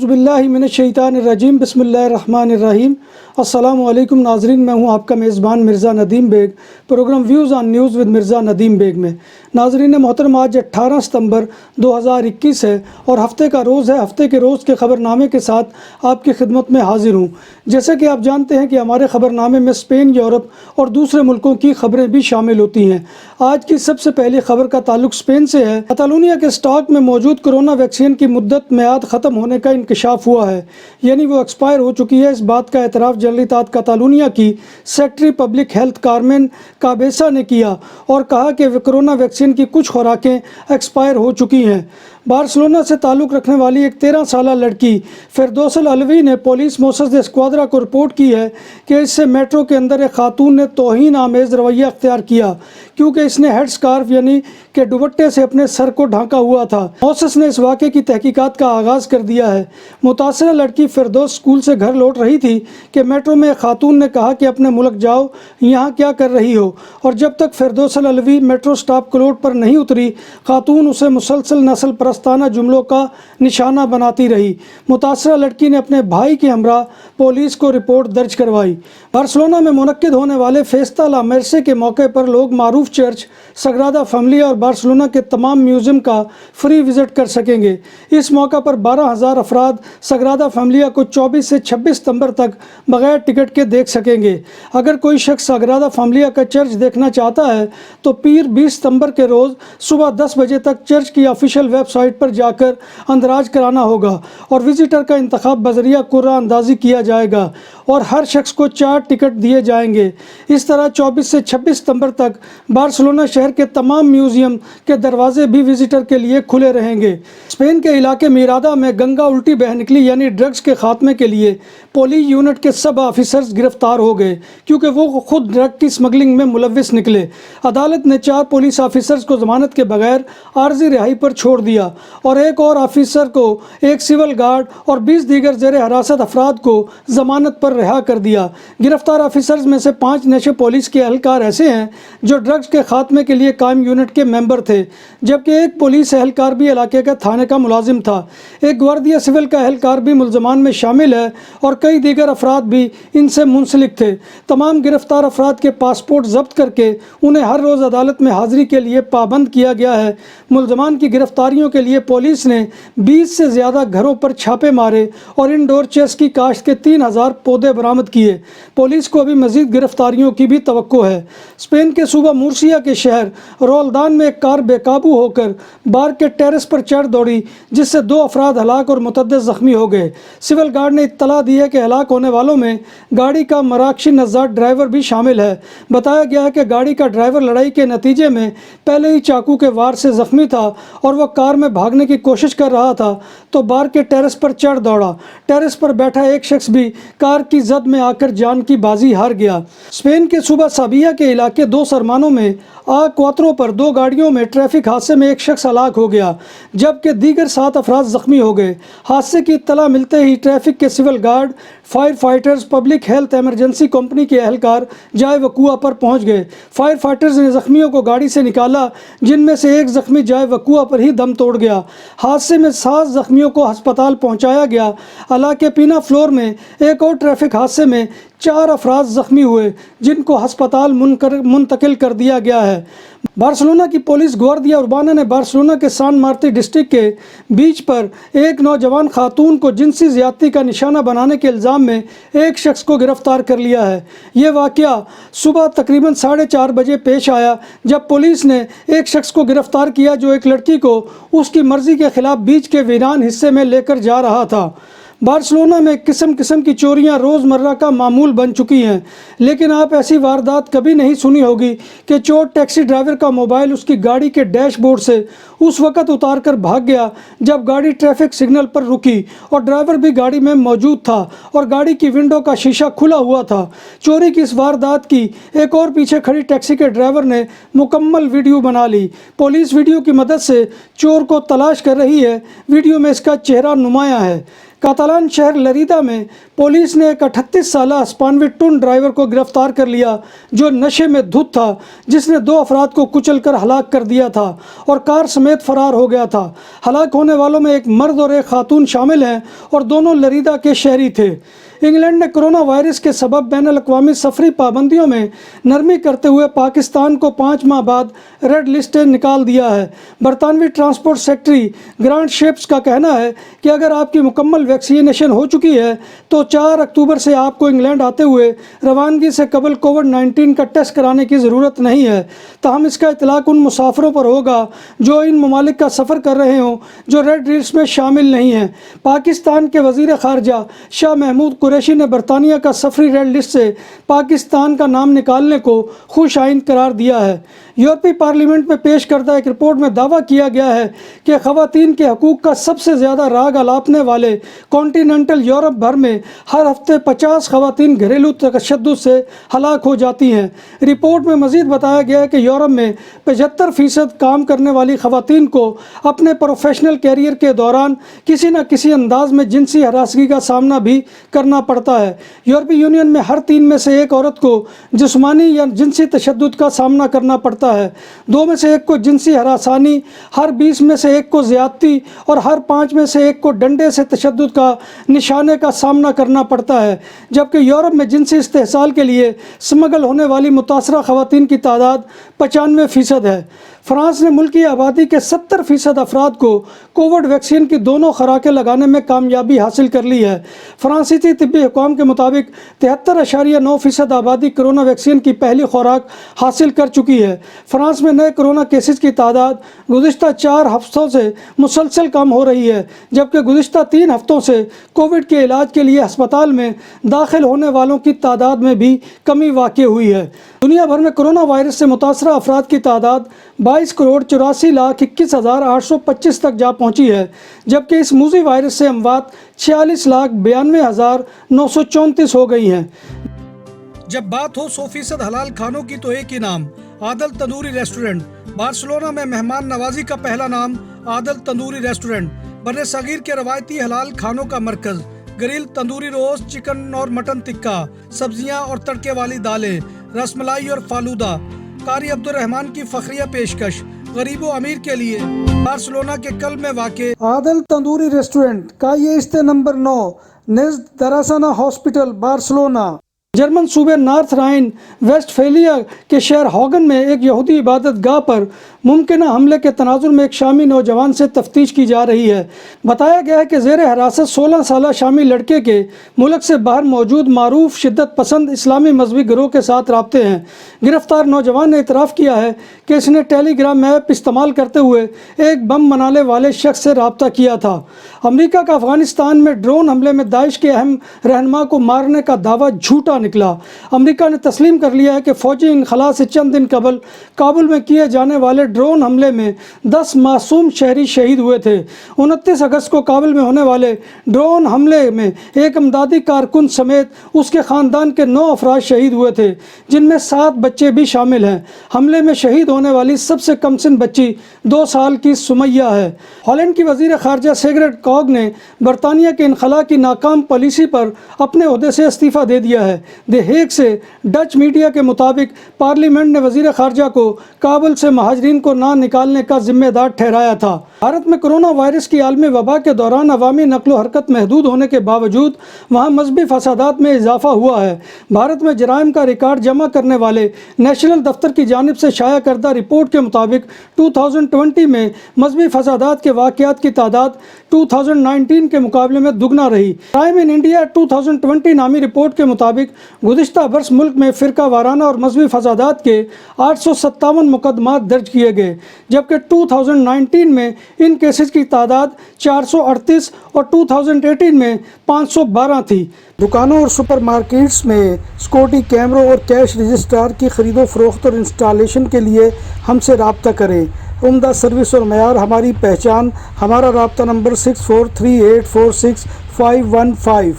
औज़ुबिल्लाहि मिनश्शैतानिर्रजीम बिस्मिल्लाहिर्रहमानिर्रहीम। अस्सलामु अलैकुम नाज़रीन, मैं हूं आपका मेज़बान Mirza Nadeem Baig, programme views on news with Mirza Nadeem Baig में। नाज़रीन मोहतरम, आज 18 सितंबर 2021 है और हफ़्ते का रोज़ है। हफ़्ते के रोज़ के ख़बरनामे के साथ आपकी खिदमत में हाज़िर हूँ। जैसे कि आप जानते हैं कि हमारे ख़बरनामे में स्पेन, यूरोप और दूसरे मुल्कों की ख़बरें भी शामिल होती हैं। आज की सबसे पहली ख़बर का ताल्लुक स्पेन से है। कतालूनिया के स्टॉक में मौजूद कोरोना वैक्सीन की मुद्दत मियाद ख़त्म होने का इंकशाफ हुआ है, यानी वो एक्सपायर हो चुकी है। इस बात का एतराफ़ जनरलितात कतालूनिया की सेक्रेटरी पब्लिक हेल्थ कारमेन काबेसा ने किया और कहा कि कोरोना वैक्सीन की कुछ खुराकें एक्सपायर हो चुकी हैं। बार्सिलोना से ताल्लुक़ रखने वाली एक 13 साला लड़की फिरदौस अलवी ने पुलिस मोसेस दे स्क्वाड्रा को रिपोर्ट की है कि इससे मेट्रो के अंदर एक खातून ने तौहीन आमेज़ रवैया अख्तियार किया, क्योंकि इसने हेड स्कार्फ यानी कि दुपट्टे से अपने सर को ढांका हुआ था। मोसेस ने इस वाक़े की तहकीकात का आगाज़ कर दिया है। मुतासरा लड़की फिरदौस स्कूल से घर लौट रही थी कि मेट्रो में एक खातून ने कहा कि अपने मुल्क जाओ, यहाँ क्या कर रही हो। और जब तक फिरदौस अलवी मेट्रो स्टॉप क्लोड पर नहीं उतरी, खातून उसे मुसलसल नस्ल परस्ताना जुमलों का निशाना बनाती रही। मुतासरा लड़की ने अपने भाई के हमरा पुलिस को रिपोर्ट दर्ज करवाई। बार्सिलोना में मुनक्किद होने वाले फेस्ता ला मेर्से के मौके पर लोग मारूफ चर्च, सग्रादा फैमिलिया और बार्सिलोना के तमाम म्यूज़ियम का फ्री विज़िट कर सकेंगे। इस मौका पर 12,000 अफराद सग्रादा फैमिलिया को 24 से 26 सितंबर तक बगैर टिकट के देख सकेंगे। अगर कोई शख्स सग्रादा फैमिलिया का चर्च देखना चाहता है तो पीर 20 सितंबर के रोज़ सुबह 10 बजे तक चर्च की ऑफिशियल वेबसाइट पर जाकर अंदराज कराना होगा और विजिटर का इंतखाब बजरिया कुर्रा अंदाजी किया जाएगा और हर शख्स को 4 टिकट दिए जाएंगे। इस तरह 24 से 26 सितंबर तक बार्सिलोना शहर के तमाम म्यूज़ियम के दरवाजे भी विजिटर के लिए खुले रहेंगे। स्पेन के इलाके मिरादा में गंगा उल्टी बह निकली, यानी ड्रग्स के खात्मे के लिए पुलिस यूनिट के सब ऑफिसर्स गिरफ्तार हो गए, क्योंकि वो खुद ड्रग की स्मगलिंग में मुलविस निकले। अदालत ने 4 पुलिस ऑफिसर्स को ज़मानत के बगैर आर्जी रिहाई पर छोड़ दिया और एक और ऑफिसर को, एक सिविल गार्ड और 20 दीगर ज़ेर हिरासत अफराद को ज़मानत पर रिहा कर दिया। गिरफ्तार ऑफिसर्स में से 5 नशे पुलिस के एहलकार ऐसे हैं जो ड्रग्स के खात्मे के लिए कायम यूनिट के मेंबर थे, जबकि एक पुलिस एहलकार भी इलाके का थाने का मुलाजिम था। एक ग्वार्डिया सिविल का एहलकार भी मुलजमान में शामिल है और कई दीगर अफराद भी इनसे मुंसलिक थे। तमाम गिरफ्तार अफराद के पासपोर्ट जब्त करके उन्हें हर रोज़ अदालत में हाज़िरी के लिए पाबंद किया गया है। मुलजमान की गिरफ्तारियों के लिए पुलिस ने 20 से ज़्यादा घरों पर छापे मारे और इंडोर चेस की काश्त के 3,000 पौधे बरामद किए। पुलिस को अभी मज़ीद गिरफ्तारियों की भी तवक्को है। स्पेन के सूबा मुर्सिया के शहर रोल्दान में एक कार बेकाबू होकर बार के टेरेस पर चढ़ दौड़ी, जिससे 2 अफराद हलाक और मुतअद्दिद ज़ख्मी हो गए। सिविल गार्ड ने इत्तला दी है कि हलाक होने वालों में गाड़ी का मराकशी नज़ार ड्राइवर भी शामिल है। बताया गया है कि गाड़ी का ड्राइवर लड़ाई के नतीजे में पहले ही चाकू के वार से ज़ख्मी था और वह कार में भागने की कोशिश कर रहा था तो बार के टेरेस पर चढ़ दौड़ा। टेरेस पर बैठा एक शख्स भी कार की जद में आकर जान की बाजी हार गया। स्पेन के सूबा साबिया के इलाके 2 सरमानों में क्वात्रो पर 2 गाड़ियों में ट्रैफिक हादसे में एक शख्स हलाक हो गया, जबकि दीगर 7 अफराद ज़ख्मी हो गए। हादसे की इत्तला मिलते ही ट्रैफिक के civil guard, firefighters, public health emergency company के एहलकार जाए वकुआ पर पहुंच गए। फायर फाइटर्स ने ज़ख्मियों को गाड़ी से निकाला, जिनमें से एक ज़ख्मी जाए वकुआ पर ही दम तोड़ गया। हादसे में 7 ज़ख्मियों को अस्पताल पहुंचाया गया। इलाके पीना फ्लोर में एक और ट्रैफिक हादसे में 4 अफराद ज़ख्मी हुए, जिनको अस्पताल मुंतकिल कर दिया गया है। बार्सिलोना की पुलिस ग्वार्डिया उर्बाना ने बार्सिलोना के सान मार्ती डिस्ट्रिक्ट के बीच पर एक नौजवान खातून को जिनसी ज़्यादती का निशाना बनाने के इल्ज़ाम में एक शख्स को गिरफ़्तार कर लिया है। ये वाक़या सुबह तकरीबन 4:30 बजे पेश आया, जब पुलिस ने एक शख्स को गिरफ़्तार किया जो एक लड़की को उसकी मर्ज़ी के ख़िलाफ़ बीच के वीरान हिस्से में लेकर जा रहा था। बार्सिलोना में किस्म किस्म की चोरियां रोज़मर्रा का मामूल बन चुकी हैं, लेकिन आप ऐसी वारदात कभी नहीं सुनी होगी कि चोर टैक्सी ड्राइवर का मोबाइल उसकी गाड़ी के डैशबोर्ड से उस वक़्त उतार कर भाग गया जब गाड़ी ट्रैफिक सिग्नल पर रुकी और ड्राइवर भी गाड़ी में मौजूद था और गाड़ी की विंडो का शीशा खुला हुआ था। चोरी की इस वारदात की एक और पीछे खड़ी टैक्सी के ड्राइवर ने मुकम्मल वीडियो बना ली। पुलिस वीडियो की मदद से चोर को तलाश कर रही है। वीडियो में इसका चेहरा नुमाया है। कातालान शहर लरीदा में पुलिस ने एक 38 साल स्पानवी टून ड्राइवर को गिरफ्तार कर लिया जो नशे में धुत था, जिसने 2 अफराद को कुचलकर हलाक कर दिया था और कार समेत फरार हो गया था। हलाक होने वालों में एक मर्द और एक खातून शामिल हैं और दोनों लरीदा के शहरी थे। इंग्लैंड ने कोरोना वायरस के सबब बैनुल-अक़वामी सफरी पाबंदियों में नरमी करते हुए पाकिस्तान को 5 माह बाद रेड लिस्ट से निकाल दिया है। बरतानवी ट्रांसपोर्ट सेक्रेटरी ग्रांट शेप्स का कहना है कि अगर आपकी मुकम्मल वैक्सीनेशन हो चुकी है तो 4 अक्टूबर से आपको इंग्लैंड आते हुए रवानगी से कबल कोविड-19 का टेस्ट कराने की ज़रूरत नहीं है। ताहम इसका इतलाक उन मुसाफिरों पर होगा जो इन ममालिक का सफ़र कर रहे हों जो रेड लिस्ट में शामिल नहीं हैं। पाकिस्तान के वज़ीर ख़ारजा शाह महमूद कुरैशी ने बरतानिया का सफरी रेड लिस्ट से पाकिस्तान का नाम निकालने को खुश आइंद करार दिया है। यूरोपीय पार्लियामेंट में पेश करदा एक रिपोर्ट में दावा किया गया है कि ख़वातीन के हकूक़ का सबसे ज़्यादा राग अलापने वाले कॉन्टिनेंटल यूरोप भर में हर हफ्ते 50 ख़वातीन घरेलू तशद्दुद से हलाक हो जाती हैं। रिपोर्ट में मज़ीद बताया गया है कि यूरोप में 75% काम करने वाली ख़वातीन को अपने प्रोफेशनल कैरियर के दौरान किसी न किसी अंदाज में जिनसी हरासगी का सामना भी करना पड़ता है। यूरोपीय यूनियन में हर 3 में से 1 औरत को जिस्मानी या जिनसी तशद्दुद का सामना करना पड़ता है। 2 में से 1 को जिनसी हरासानी, हर 20 में से 1 को ज़्यादती और हर 5 में से 1 को डंडे से तशद्दुद का निशाने का सामना करना पड़ता है। जबकि यूरोप में जिनसी इस्तेहसाल के लिए स्मगल होने वाली मुतासरा ख़वातीन की तादाद 95% है। फ्रांस ने मुल्क की आबादी के 70% अफराद को कोविड वैक्सीन की दोनों खुराकें लगाने में कामयाबी हासिल कर ली है। फ्रांसीसी तिब्बी हुकाम के मुताबिक 73.9% आबादी कोरोना वैक्सीन की पहली खुराक हासिल कर चुकी है। फ्रांस में नए कोरोना केसेस की तादाद गुज़िश्ता 4 हफ्तों से मुसलसल कम हो रही है, जबकि गुज़िश्ता 3 हफ्तों से कोविड के इलाज के लिए अस्पताल में दाखिल होने वालों की तादाद में भी कमी वाक़ई हुई है। दुनिया भर में कोरोना वायरस से मुतासरा अफराद की तादाद 22,84,21,825 तक जा पहुंची है, जबकि इस मूजी वायरस से अमवात 46,92,934 हो गई हैं। जब बात हो 100% हलाल खानों की तो एक ही नाम, आदल तंदूरी रेस्टोरेंट। बार्सिलोना में मेहमान नवाजी का पहला नाम आदल तंदूरी रेस्टोरेंट, बर्रे सगीर के रवायती हलाल खानों का मरकज़। ग्रिल, तंदूरी रोस्ट, चिकन और मटन टिक्का, सब्जियां और तड़के वाली दालें, रसमलाई और फालूदा। कारी अब्दुर्रहमान की फखरिया पेशकश गरीबो अमीर के लिए। बार्सिलोना के कल्ब में वाक़े आदल तंदूरी रेस्टोरेंट का ये इस्ते नंबर 9 नेज़्द दरासाना हॉस्पिटल बार्सिलोना। जर्मन सूबे नॉर्थ राइन वेस्टफेलिया के शहर हॉगन में एक यहूदी इबादत गाह पर मुमकिन हमले के तनाजुर में एक शामी नौजवान से तफ्तीश की जा रही है। बताया गया है कि ज़ेर हिरासत 16 साला शामी लड़के के मुल्क से बाहर मौजूद मारूफ शिद्दत पसंद इस्लामी मजहबी गिरोह के साथ राब्ते हैं। गिरफ्तार नौजवान ने इतराफ़ किया है कि इसने टेलीग्राम ऐप इस्तेमाल करते हुए एक बम बनाने वाले शख्स से रब्ता किया था। अमेरिका का अफगानिस्तान में ड्रोन हमले में दाइश के अहम रहनुमा को मारने का दावा झूठा निकला। अमेरिका ने तस्लीम कर लिया है कि फ़ौजी इनखला से चंद दिन कबल काबुल में किए जाने वाले ड्रोन हमले में 10 मासूम शहरी शहीद हुए थे। 29 अगस्त को काबुल में होने वाले ड्रोन हमले में एक अमदादी कारकुन समेत उसके ख़ानदान के 9 अफराद शहीद हुए थे, जिनमें 7 बच्चे भी शामिल हैं। हमले में शहीद होने वाली सबसे कम सिन बच्ची 2 साल की सुमैया है। हॉलैंड की वज़ीर ख़ारजा सिग्रेट कॉग ने बरतानिया के इनखला की नाकाम पॉलिसी पर अपने ओहदे से इस्तीफ़ा दे दिया है। द हेग से डच मीडिया के मुताबिक पार्लियामेंट ने वज़ीर ख़ारजा को काबुल से महाजरीन को ना निकालने का जिम्मेदार ठहराया था। भारत में कोरोना वायरस की आलमी वबा के दौरान अवामी नकलो हरकत महदूद होने के बावजूद वहाँ मजहबी फसादात में इजाफा हुआ है। भारत में जराइम का रिकॉर्ड जमा करने वाले नेशनल दफ्तर की जानिब से शाया करदा रिपोर्ट के मुताबिक 2020 में मजहबी फसादात के वाक़यात की तादाद 2019 के मुकाबले में दुगना रही। क्राइम इन इंडिया 2020 नामी रिपोर्ट के मुताबिक गुज़िश्ता बरस मुल्क में फ़िरका वाराना और मजहबी फसादात के 857 मुकदमात दर्ज किए गए, जबकि 2019 में इन केसेस की तादाद 438 और 2018 में 512 थी। दुकानों और सुपरमार्केट्स में सिक्योरिटी कैमरों और कैश रजिस्ट्रार की ख़रीदो फरोख्त और इंस्टॉलेशन के लिए हमसे रब्ता करें। उम्दा सर्विस और मयार हमारी पहचान। हमारा रब्ता नंबर 6438465515।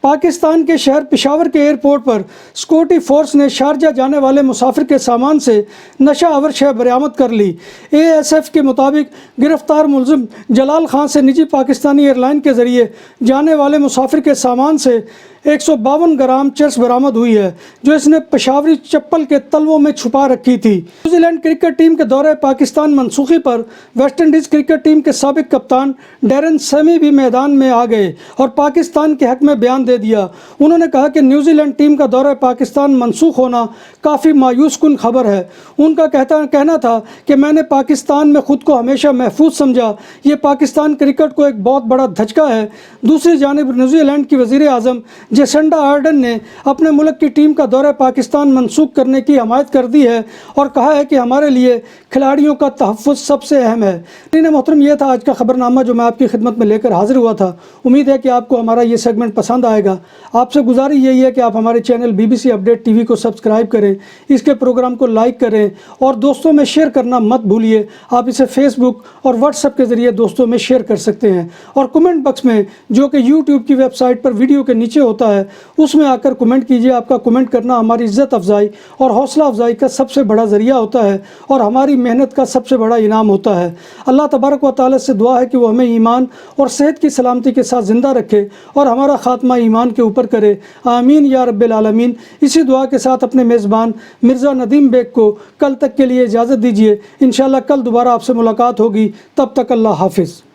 पाकिस्तान के शहर पेशावर के एयरपोर्ट पर सिक्योरिटी फोर्स ने शारजा जाने वाले मुसाफिर के सामान से नशा आवर शय बरामद कर ली। ASF के मुताबिक गिरफ्तार मुलजिम जलाल खान से निजी पाकिस्तानी एयरलाइन के ज़रिए जाने वाले मुसाफिर के सामान से 152 ग्राम चरस बरामद हुई है, जो इसने पेशावरी चप्पल के तलवों में छुपा रखी थी। न्यूजीलैंड क्रिकेट टीम के दौरे पाकिस्तान मनसूखी पर वेस्ट इंडीज़ क्रिकेट टीम के साबिक कप्तान डैरेन सेमी भी मैदान में आ गए और पाकिस्तान के हक में बयान दे दिया। उन्होंने कहा कि न्यूजीलैंड टीम का दौरा पाकिस्तान मनसूख होना काफ़ी मायूस कुन खबर है। उनका कहना था कि मैंने पाकिस्तान में ख़ुद को हमेशा महफूज समझा। ये पाकिस्तान क्रिकेट को एक बहुत बड़ा धचका है। दूसरी जानिब न्यूजीलैंड की वज़ीर आज़म जेसिंडा आर्डन ने अपने मुल्क की टीम का दौरा पाकिस्तान मनसूख करने की हमायत कर दी है और कहा है कि हमारे लिए खिलाड़ियों का तहफ़्फ़ुज़ सबसे अहम है। मोहतरम, ये था आज का ख़बरनामा जो मैं आपकी खिदमत में लेकर हाजिर हुआ था। उम्मीद है कि आपको हमारा ये सेगमेंट पसंद आएगा। आपसे गुजारिश यही है कि आप हमारे चैनल BBC अपडेट TV को सब्सक्राइब करें, इसके प्रोग्राम को लाइक करें और दोस्तों में शेयर करना मत भूलिए। आप इसे फेसबुक और व्हाट्सएप के ज़रिए दोस्तों में शेयर कर सकते हैं और कमेंट बॉक्स में, जो कि YouTube की वेबसाइट पर वीडियो के नीचे होता है, उसमें आकर कमेंट कीजिए। आपका कमेंट करना हमारी इज़्ज़त अफजाई और हौसला अफजाई का सबसे बड़ा ज़रिया होता है और हमारी मेहनत का सबसे बड़ा इनाम होता है। अल्लाह तबारक व तआला से दुआ है कि वो हमें ईमान और सेहत की सलामती के साथ ज़िंदा रखे और हमारा ख़ात्मा ईमान के ऊपर करे। आमीन या रब्बिल आलमीन। इसी दुआ के साथ अपने मेज़बान मिर्ज़ा नदीम बेग को कल तक के लिए इजाज़त दीजिए। इंशाअल्लाह कल दोबारा आपसे मुलाकात होगी। तब तक अल्लाह हाफ़िज़।